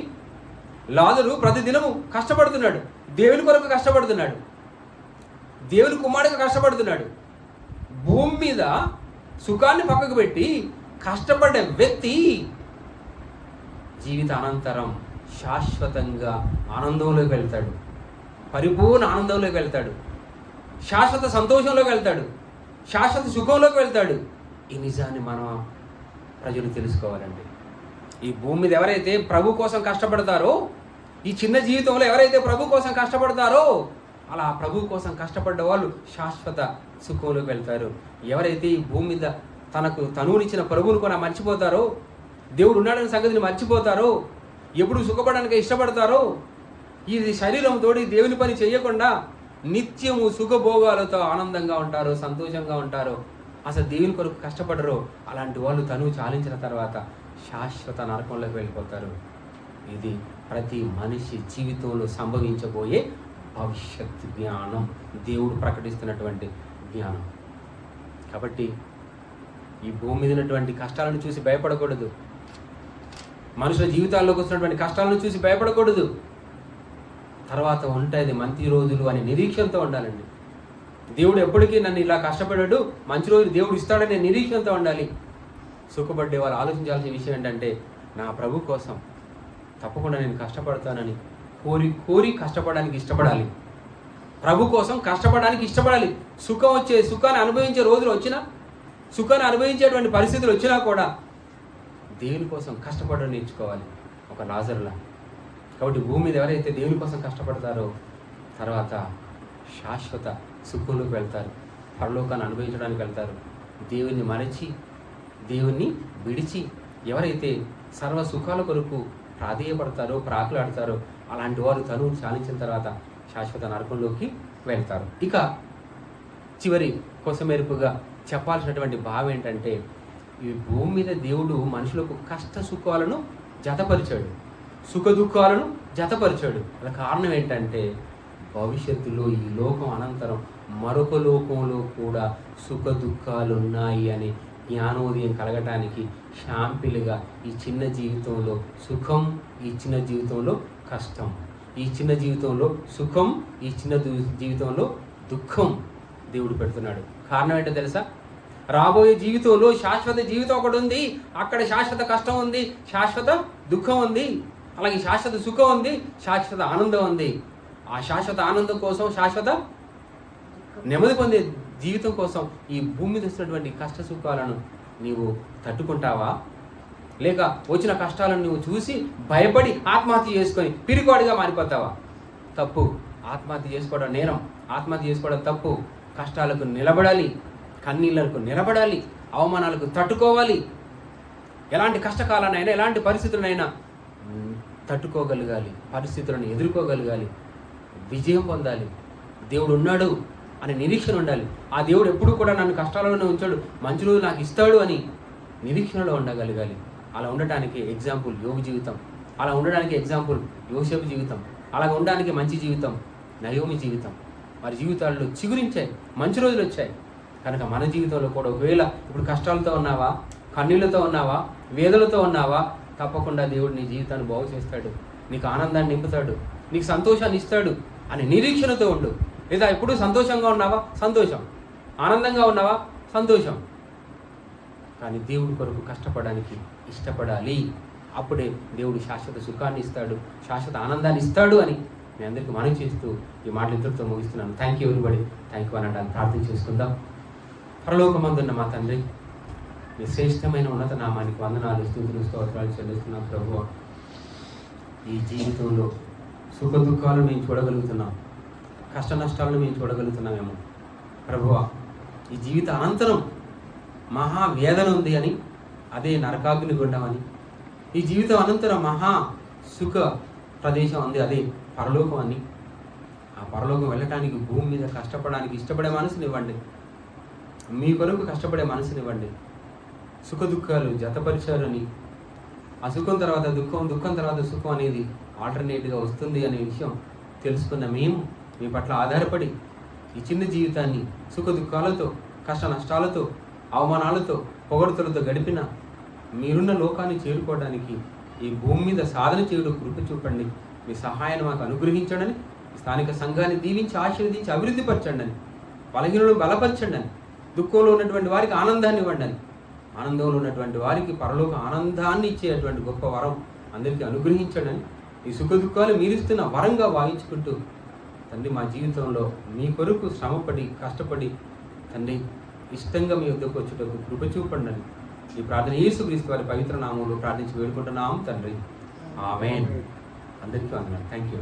[SPEAKER 1] లాజరు ప్రతిదినము కష్టపడుతున్నాడు, దేవుని కొరకు కష్టపడుతున్నాడు, దేవుని కుమారుడిగా కష్టపడుతున్నాడు. భూమి మీద సుఖాన్ని పక్కకు పెట్టి కష్టపడ్డ వ్యక్తి జీవిత అనంతరం శాశ్వతంగా ఆనందంలోకి వెళ్తాడు, పరిపూర్ణ ఆనందంలోకి వెళ్తాడు, శాశ్వత సంతోషంలోకి వెళ్తాడు, శాశ్వత సుఖంలోకి వెళ్తాడు. ఈ నిజాన్ని మనం ప్రజలు తెలుసుకోవాలండి. ఈ భూమి మీద ఎవరైతే ప్రభు కోసం కష్టపడతారో, ఈ చిన్న జీవితంలో ఎవరైతే ప్రభు కోసం కష్టపడతారో, అలా ప్రభు కోసం కష్టపడ్డ వాళ్ళు శాశ్వత సుఖంలోకి వెళ్తారు. ఎవరైతే ఈ భూమి మీద తనకు తనువునిచ్చిన ప్రభువును కూడా మర్చిపోతారో, దేవుడు ఉన్నాడనే సంగతిని మర్చిపోతారో, ఎప్పుడు సుఖపడడానికి ఇష్టపడతారో, ఈ శరీరంతో దేవుని పని చేయకుండా నిత్యము సుఖభోగాలతో ఆనందంగా ఉంటారు, సంతోషంగా ఉంటారు, అసలు దేవుని కొరకు కష్టపడరు, అలాంటి వాళ్ళు తనువు చాలించిన తర్వాత శాశ్వత నరకంలోకి వెళ్ళిపోతారు. ఇది ప్రతి మనిషి జీవితంలో సంభవించబోయే భవిష్యత్ జ్ఞానం, దేవుడు ప్రకటిస్తున్నటువంటి జ్ఞానం. కాబట్టి ఈ భూమి మీద ఉన్నటువంటి కష్టాలను చూసి భయపడకూడదు, మనుషుల జీవితాల్లోకి వస్తున్నటువంటి కష్టాలను చూసి భయపడకూడదు. తర్వాత ఉంటుంది మంచి రోజులు అనే నిరీక్షణతో ఉండాలండి. దేవుడు ఎప్పటికీ నన్ను ఇలా కష్టపడాడు, మంచి రోజులు దేవుడు ఇస్తాడనే నిరీక్షణతో ఉండాలి. సుఖపడ్డే వాళ్ళు ఆలోచించాల్సిన విషయం ఏంటంటే, నా ప్రభు కోసం తప్పకుండా నేను కష్టపడతానని కోరి కష్టపడడానికి ఇష్టపడాలి. ప్రభు కోసం కష్టపడడానికి ఇష్టపడాలి. సుఖాన్ని అనుభవించే రోజులు వచ్చినా, సుఖాన్ని అనుభవించేటువంటి పరిస్థితులు వచ్చినా కూడా దేవుని కోసం కష్టపడడం నేర్చుకోవాలి, ఒక లాజరులా. కాబట్టి భూమి మీద ఎవరైతే దేవుని కోసం కష్టపడతారో తర్వాత శాశ్వత సుఖంలోకి వెళ్తారు, పరలోకాన్ని అనుభవించడానికి వెళ్తారు. దేవుణ్ణి మరచి, దేవుణ్ణి విడిచి ఎవరైతే సర్వ సుఖాల కొరకు ప్రాధేయపడతారో, ప్రాకులాడతారో, అలాంటి వారు తనువు చాలించిన తర్వాత శాశ్వత నరకంలోకి వెళ్తారు. ఇక చివరి కొసమెరుపుగా చెప్పాల్సినటువంటి భావం ఏంటంటే, ఈ భూమి మీద దేవుడు మనుషులకు కష్ట సుఖాలను జతపరిచాడు, సుఖ దుఃఖాలను జతపరిచాడు. అలా కారణం ఏంటంటే, భవిష్యత్తులో ఈ లోకం అనంతరం మరొక లోకంలో కూడా సుఖ దుఃఖాలు ఉన్నాయి అనే జ్ఞానోదయం కలగటానికి శాంపిల్గా ఈ చిన్న జీవితంలో సుఖం, ఈ చిన్న జీవితంలో కష్టం, ఈ చిన్న జీవితంలో సుఖం, ఈ చిన్న జీవితంలో దుఃఖం దేవుడు పెడుతున్నాడు. కారణం ఏంటో తెలుసా? రాబోయే జీవితంలో శాశ్వత జీవితం ఒకటి ఉంది, అక్కడ శాశ్వత కష్టం ఉంది, శాశ్వత దుఃఖం ఉంది, అలాగే శాశ్వత సుఖం ఉంది, శాశ్వత ఆనందం ఉంది. ఆ శాశ్వత ఆనందం కోసం, శాశ్వత నెమ్మది పొందే జీవితం కోసం ఈ భూమి మీద వస్తున్నటువంటి కష్ట సుఖాలను నీవు తట్టుకుంటావా? లేక వచ్చిన కష్టాలను నువ్వు చూసి భయపడి ఆత్మహత్య చేసుకొని పిరికోడిగా మారిపోతావా? తప్పు. ఆత్మహత్య చేసుకోవడం నేరం, ఆత్మహత్య చేసుకోవడం తప్పు. కష్టాలకు నిలబడాలి, కన్నీళ్లకు నిలబడాలి, అవమానాలకు తట్టుకోవాలి. ఎలాంటి కష్టకాలనైనా, ఎలాంటి పరిస్థితులనైనా తట్టుకోగలగాలి, పరిస్థితులను ఎదుర్కోగలగాలి, విజయం పొందాలి. దేవుడు ఉన్నాడు, అనే నిరీక్షణ ఉండాలి. ఆ దేవుడు ఎప్పుడు కూడా నన్ను కష్టాల్లోనే ఉంచాడు, మంచి రోజులు నాకు ఇస్తాడు అని నిరీక్షణలో ఉండగలగాలి. అలా ఉండటానికి ఎగ్జాంపుల్ యోబు జీవితం, అలా ఉండడానికి ఎగ్జాంపుల్ యోసేపు జీవితం, అలా ఉండడానికి మంచి జీవితం నయోమి జీవితం. వారి జీవితాల్లో చిగురించాయి, మంచి రోజులు వచ్చాయి. కనుక మన జీవితంలో కూడా ఒకవేళ ఇప్పుడు కష్టాలతో ఉన్నావా, కన్నీళ్లతో ఉన్నావా, వేదలతో ఉన్నావా, తప్పకుండా దేవుడు నీ జీవితాన్ని బాగు చేస్తాడు, నీకు ఆనందాన్ని నింపుతాడు, నీకు సంతోషాన్ని ఇస్తాడు అనే నిరీక్షణతో ఉండు. లేదా ఎప్పుడు సంతోషంగా ఉన్నావా, సంతోషం, ఆనందంగా ఉన్నావా, సంతోషం. కానీ దేవుడి కొరకు కష్టపడడానికి ఇష్టపడాలి. అప్పుడే దేవుడు శాశ్వత సుఖాన్ని ఇస్తాడు, శాశ్వత ఆనందాన్ని ఇస్తాడు అని మీ అందరికీ మనం చేస్తూ ఈ మాటలు ఇద్దరితో ముగిస్తున్నాను. Thank you everybody. Thank you అనడానికి ప్రార్థన చేసుకుందాం. పరలోకమందున్న మా తండ్రి, మీ శ్రేష్టమైన ఉన్నత నామానికి వందనాలు, స్తుతులు, స్తోత్రాలు చెల్లిస్తున్నాం. ప్రభువా, ఈ జీవితంలో సుఖ దుఃఖాలను మేము చూడగలుగుతున్నాం, కష్ట నష్టాలను మేము చూడగలుగుతున్నామేమో. ప్రభువా, ఈ జీవిత అనంతరం మహా వేదన ఉంది అని, అదే నరకాగ్ని గుండం అని, ఈ జీవితం అనంతరం మహా సుఖ ప్రదేశం ఉంది, అదే పరలోకం అని. ఆ పరలోకం వెళ్ళటానికి భూమి మీద కష్టపడడానికి ఇష్టపడే మనసునివ్వండి, మీ కొరకు కష్టపడే మనసునివ్వండి. సుఖ దుఃఖాలు జతపరిచారని, ఆ సుఖం తర్వాత దుఃఖం, దుఃఖం తర్వాత సుఖం అనేది ఆల్టర్నేట్గా వస్తుంది అనే విషయం తెలుసుకున్న మేము మీ పట్ల ఆధారపడి ఈ చిన్న జీవితాన్ని సుఖ దుఃఖాలతో, కష్ట నష్టాలతో, అవమానాలతో, పొగడుతలతో గడిపిన మీరున్న లోకాన్ని చేరుకోవడానికి ఈ భూమి మీద సాధన చేయడం కృప చూపండి. మీ సహాయాన్ని మాకు అనుగ్రహించండి. స్థానిక సంఘాన్ని దీవించి ఆశీర్వదించి అభివృద్ధిపరచండి అని, బలహీనులను బలపరచండి అని, దుఃఖంలో ఉన్నటువంటి వారికి ఆనందాన్ని ఇవ్వండి అని, ఆనందంలో ఉన్నటువంటి వారికి పరలోక ఆనందాన్ని ఇచ్చేటువంటి గొప్ప వరం అందరికీ అనుగ్రహించండి అని, ఈ సుఖ దుఃఖాలు మీరిస్తున్న వరంగా భావించుకుంటూ తండ్రి మా జీవితంలో మీ కొరకు శ్రమపడి కష్టపడి తండ్రి ఇష్టంగా మీ వద్దకు వచ్చేటప్పుడు కృప చూపండి అని ఈ ప్రార్థన యేసుక్రీస్తు వారి పవిత్ర నామంలో ప్రార్థించి వేడుకుంటున్నాం తండ్రి. ఆమేన్. అందరికీ వందనాలు. Thank you.